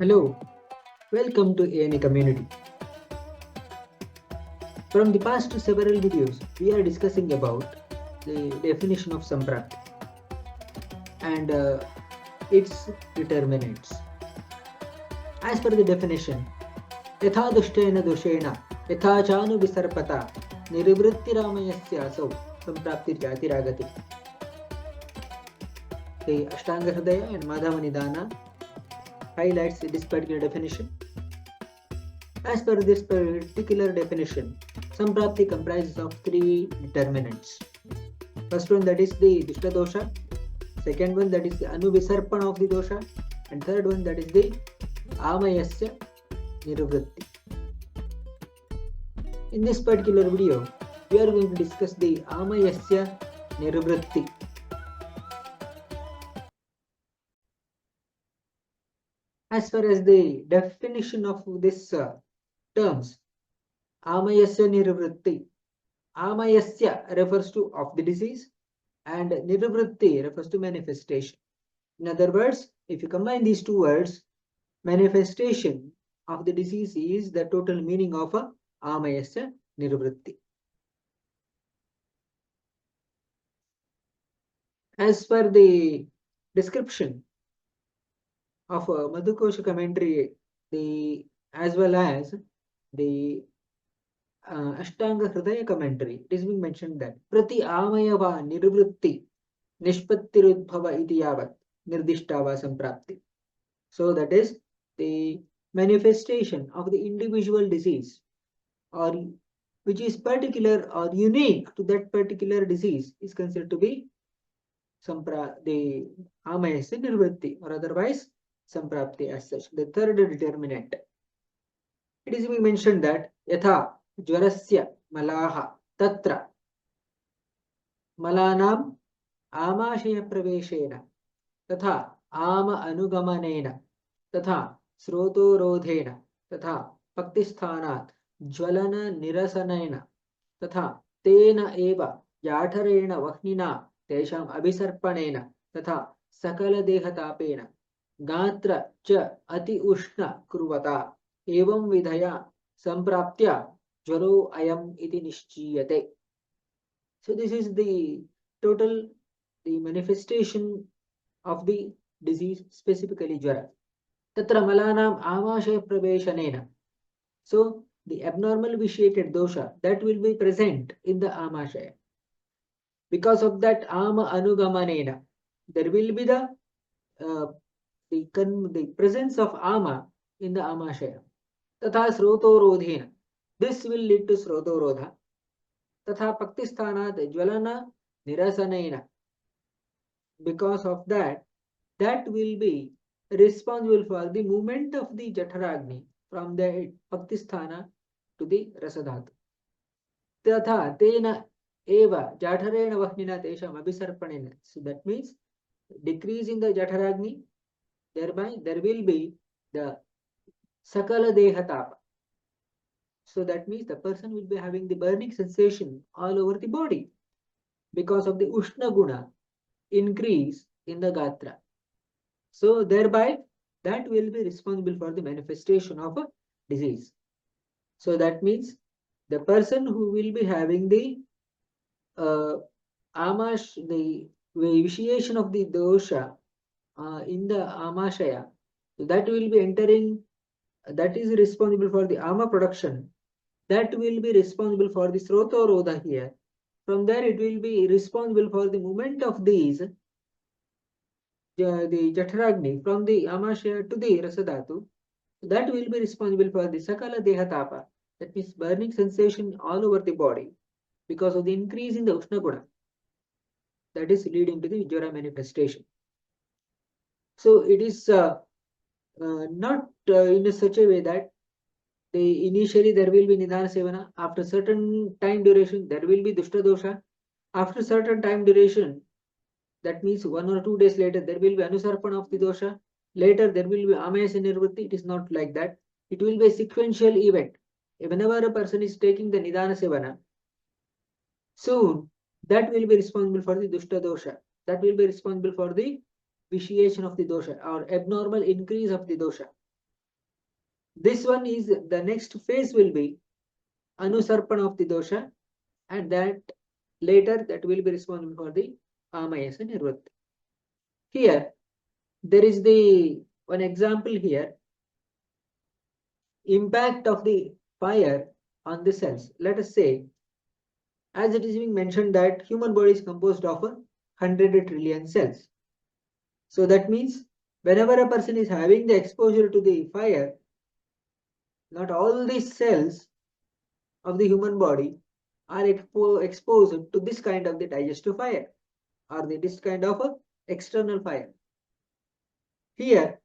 Hello, welcome to ANA community. From the past several videos, we are discussing about the definition of Samprapti and its determinants. As per the definition, Yatha Dushtena Doshena, Yatha Chanu Visarpata, Nirvritti Ramayasya Asau, Samprapti Jati Ragati. The Ashtanga Hridaya and Madhava Nidana highlights this particular definition. As per this particular definition, Samprapti comprises of three determinants. First one, that is the Dushta Dosha. Second one, that is the Anuvisarpana of the Dosha. And third one, that is the Amayasya Nirvritti. In this particular video, we are going to discuss the Amayasya Nirvritti. As far as the definition of this terms, Amayasya Nirvritti. Amayasya refers to of the disease and Nirvritti refers to manifestation. In other words, if you combine these two words, manifestation of the disease is the total meaning of Amayasya Nirvritti. As per the description of Madhukosha commentary, as well as the Ashtanga Hridaya commentary, it is being mentioned that Prati Amayava Nirvritti Nishpattirudbhava iti yavat nirdishtava samprapti. So that is the manifestation of the individual disease or which is particular or unique to that particular disease is considered to be the Amayasya Nirvritti or otherwise Samprapti as such. The third determinant. It is being mentioned that Yatha Jwarasya Malaha Tatra Malanam Amashaya Praveshena Tatha Ama Anugamanena Tatha Srotorodhena Tatha Paktisthanat Jvalana Nirasanena Tatha Tena Eva Yatharena Vahnina Tesham Abhisarpanena Tatha Sakala Dehatapena Gatra Cha Ati Ushna Kurvata Evam Vidhaya Sampraptya Jvaro Ayam Iti Nishchiyate. So this is the total manifestation of the disease, specifically Jvara. Tatra Malanam Amashaya Praveshanena. So the abnormal vitiated dosha that will be present in the Amashaya. Because of that Ama Anugamanena, there will be the presence of Ama in the Amashaya. Tatha Srotorodhena. This will lead to Srotorodha. Tatha Paktisthanat Jvalana Nirasanena. Because of that, that will be responsible for the movement of the Jatharagni from the Paktisthana to the Rasadhatu. Tatha Tena Eva Jatharena Vahnina Tesham Abhisarpanena. So that means decrease in the Jatharagni, thereby there will be the Sakala Dehatapa. So that means the person will be having the burning sensation all over the body because of the Ushna Guna increase in the Gatra. So thereby that will be responsible for the manifestation of a disease. So that means the person who will be having the vitiation of the dosha in the Amashaya, that will be entering, that is responsible for the Ama production. That will be responsible for the Srotorodha here. From there, it will be responsible for the movement of these, the Jatharagni from the Amashaya to the Rasadhatu. That will be responsible for the Sakala Dehatapa, that means burning sensation all over the body because of the increase in the Ushna Guna. That is leading to the Jvara manifestation. So it is not in such a way that initially there will be Nidana Sevana. After certain time duration, there will be Dushta Dosha. After certain time duration, that means 1 or 2 days later, there will be Anusarpana of the Dosha. Later, there will be Amayasya Nirvritti. It is not like that. It will be a sequential event. Whenever a person is taking the Nidana Sevana, soon that will be responsible for the Dushta Dosha. That will be responsible for the vitiation of the dosha or abnormal increase of the dosha. This one is the next phase will be Anuvisarpana of the dosha, and that later that will be responsible for the Amayasya Nirvritti. Here, there is the one example here, impact of the fire on the cells. Let us say, as it is being mentioned that human body is composed of 100 trillion cells. So that means whenever a person is having the exposure to the fire, not all the cells of the human body are exposed to this kind of the digestive fire or this kind of a external fire. Here,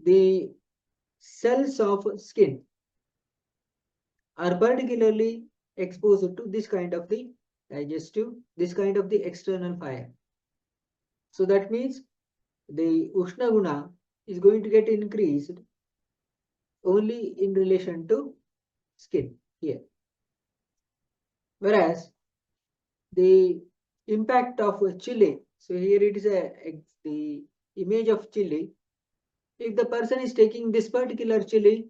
the cells of skin are particularly exposed to this kind of the digestive, this kind of the external fire. So that means the Ushna Guna is going to get increased only in relation to skin here. Whereas the impact of chili, so here it is the image of chili. If the person is taking this particular chili,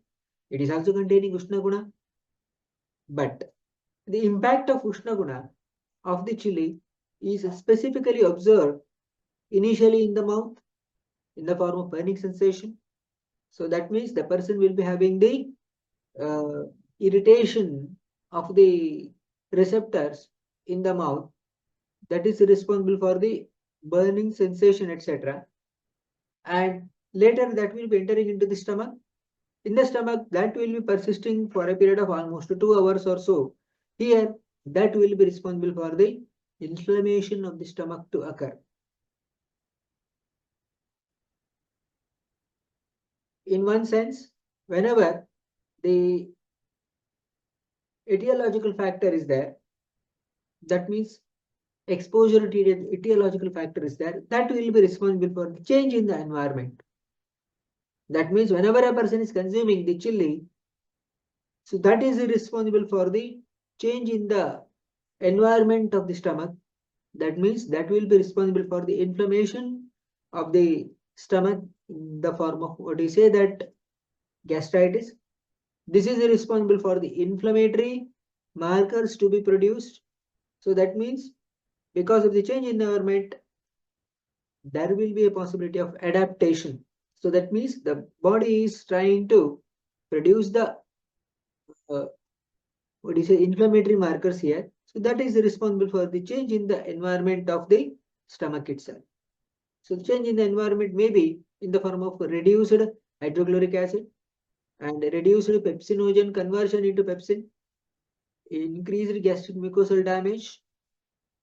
it is also containing Ushna Guna. But the impact of Ushna Guna of the chili is specifically observed initially in the mouth in the form of burning sensation. So that means the person will be having the irritation of the receptors in the mouth that is responsible for the burning sensation, etc. And later that will be entering into the stomach. In the stomach, that will be persisting for a period of almost 2 hours or so. Here, that will be responsible for the inflammation of the stomach to occur. In one sense, whenever the etiological factor is there, that means exposure to etiological factor is there, that will be responsible for the change in the environment. That means whenever a person is consuming the chili, so that is responsible for the change in the environment of the stomach. That means that will be responsible for the inflammation of the stomach in the form of what you say that gastritis. This is responsible for the inflammatory markers to be produced. So that means because of the change in the environment, there will be a possibility of adaptation. So that means the body is trying to produce the what is inflammatory markers here. So that is responsible for the change in the environment of the stomach itself. So the change in the environment may be in the form of reduced hydrochloric acid and reduced pepsinogen conversion into pepsin, increased gastric mucosal damage,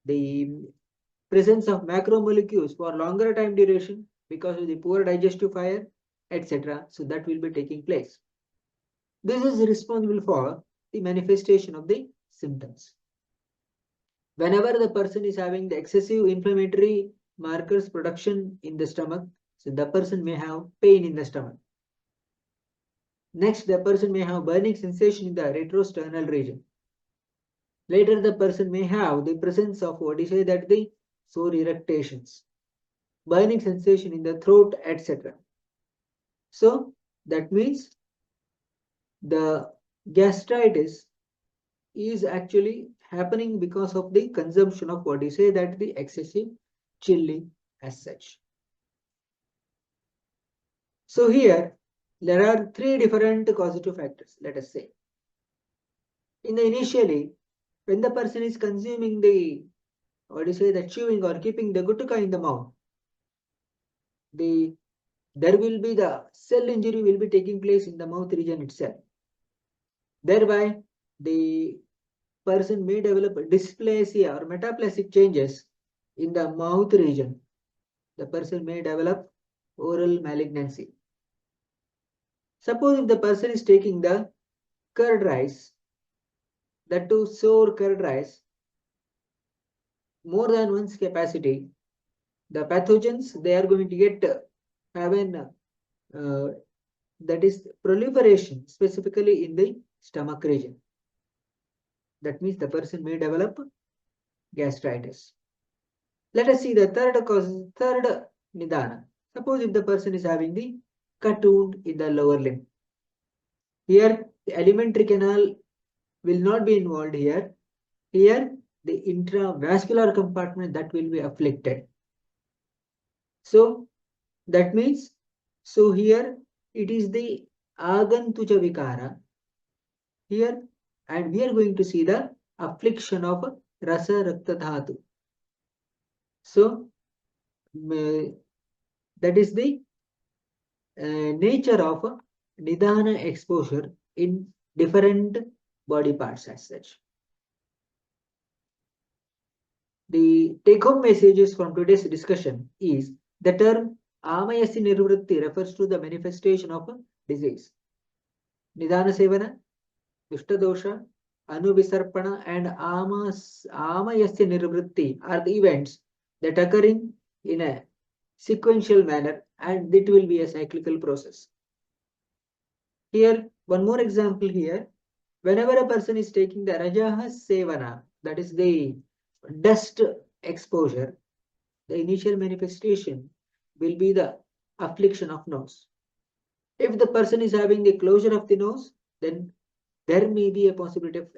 the presence of macromolecules for longer time duration because of the poor digestive fire, etc. So that will be taking place. This is responsible for the manifestation of the symptoms. Whenever the person is having the excessive inflammatory markers production in the stomach, so the person may have pain in the stomach. Next, the person may have burning sensation in the retrosternal region. Later, the person may have the presence of what is that the sore eructations, burning sensation in the throat, etc. So that means the gastritis is actually happening because of the consumption of what you say that the excessive chili as such. So here there are 3 different causative factors, let us say. In the initially, when the person is consuming the what do you say the chewing or keeping the gutka in the mouth, there will be the cell injury will be taking place in the mouth region itself. Thereby, the person may develop dysplasia or metaplastic changes in the mouth region. The person may develop oral malignancy. Suppose if the person is taking the curd rice, that to sour curd rice, more than one's capacity, the pathogens they are going to get have an that is proliferation specifically in the stomach region. That means the person may develop gastritis. Let us see the third cause, third nidana. Suppose if the person is having the cut wound in the lower limb. Here, the alimentary canal will not be involved here. Here, the intravascular compartment that will be afflicted. So, that means, so here it is the agantuja vikara here, and we are going to see the affliction of rasa rakta dhatu. So, that is the nature of nidana exposure in different body parts as such. The take-home messages from today's discussion is the term Amayasya Nirvritti refers to the manifestation of a disease. Nidana Sevana, Dushta Dosha, Anuvisarpana, and Amayasya Nirvritti are the events that occurring in a sequential manner, and it will be a cyclical process. Here, one more example here. Whenever a person is taking the Rajaha Sevana, that is the dust exposure, the initial manifestation will be the affliction of nose. If the person is having the closure of the nose, then there may be a possibility of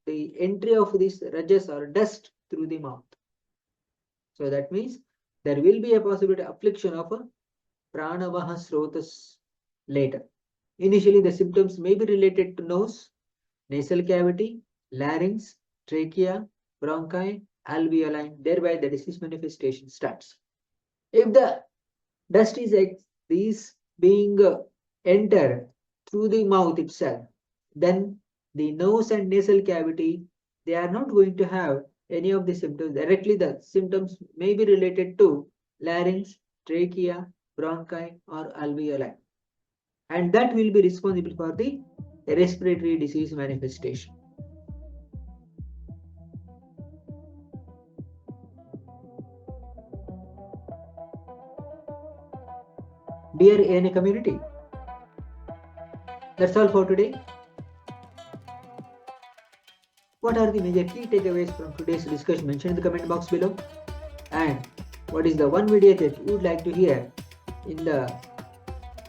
the entry of this rajas or dust through the mouth. So that means there will be a possibility of affliction of a pranavaha srotas later. Initially, the symptoms may be related to nose, nasal cavity, larynx, trachea, bronchi, alveoli, thereby the disease manifestation starts. If the dust is being entered through the mouth itself, then the nose and nasal cavity, they are not going to have any of the symptoms. Directly the symptoms may be related to larynx, trachea, bronchi or alveoli. And that will be responsible for the respiratory disease manifestation. Dear ANA community, that's all for today. What are the major key takeaways from today's discussion? Mention in the comment box below. And what is the one video that you would like to hear in the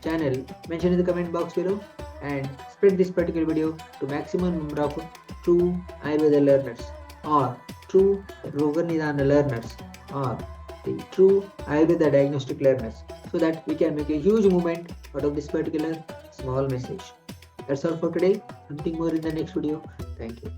channel? Mention in the comment box below, and spread this particular video to maximum number of true Ayurveda learners, or true Roga Nidana learners, or the true Ayurveda diagnostic learners, so that we can make a huge movement out of this particular small message. That's all for today. Something more in the next video. Thank you.